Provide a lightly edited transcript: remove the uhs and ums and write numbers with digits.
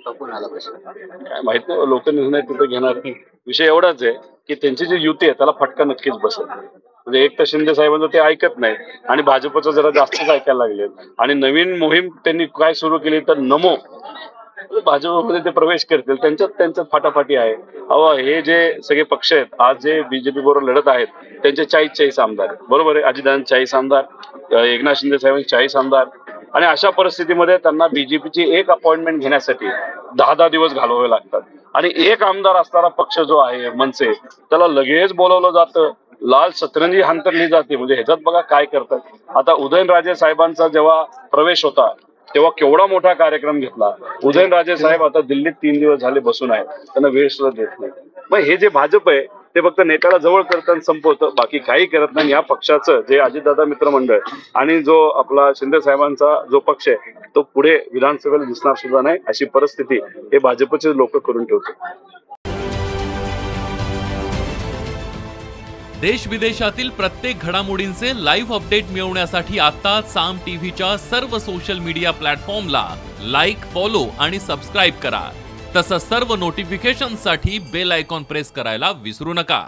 खपून आला प्रश्न. काय माहित नाही लोक निर्णय तिथे घेणार. विषय एवढाच आहे की त्यांची जी युती आहे त्याला फटका नक्कीच बसेल. म्हणजे एक तर शिंदे साहेबांचं ते ऐकत नाही आणि भाजपचं जरा जास्तच ऐकायला लागले आणि नवीन मोहीम त्यांनी काय सुरू केली तर नमो भाजपमध्ये ते प्रवेश करतील. त्यांच्यात फाटाफाटी आहे. अहो हे जे सगळे पक्ष आहेत आज जे बीजेपी बरोबर लढत आहेत त्यांचे 40 आमदार आहेत. बरोबर आहे. अजितदादांचे 40 आमदार, एकनाथ शिंदे साहेबांचे 40 आमदार आणि अशा परिस्थितीमध्ये त्यांना बीजेपीची एक अपॉइंटमेंट घेण्यासाठी 10 दिवस घालवावे लागतात आणि एक आमदार असणारा पक्ष जो आहे मनसे त्याला लगेच बोलवलं जातं. लाल सतरंजी हांतरली जाते. म्हणजे ह्याच्यात बघा काय करतात. आता उदयनराजे साहेबांचा जेव्हा प्रवेश होता तेव्हा केवढा मोठा कार्यक्रम घेतला. उदयनराजे साहेब आता दिल्लीत 3 दिवस झाले बसून आहेत. त्यांना वेळ सुद्धा देत नाही. मग हे जे भाजप आहे ते फक्त नेत्याला जवळ करतं आणि संपवतं, बाकी काही करत नाही. या पक्षाचं जे अजितदादा मित्रमंडळ आणि जो आपला शिंदे साहेबांचा जो पक्ष आहे तो पुढे विधानसभेला दिसणार सुद्धा नाही. अशी परिस्थिती हे भाजपचे लोक करून ठेवतात. देश विदेशातील प्रत्येक घडामोडींचे लाईव्ह अपडेट मिळवण्यासाठी आता साम टीव्हीच्या सर्व सोशल मीडिया प्लॅटफॉर्मला लाईक, फॉलो आणि सबस्क्राईब करा. तसंच सर्व नोटिफिकेशनसाठी बेल आयकॉन प्रेस करायला विसरू नका.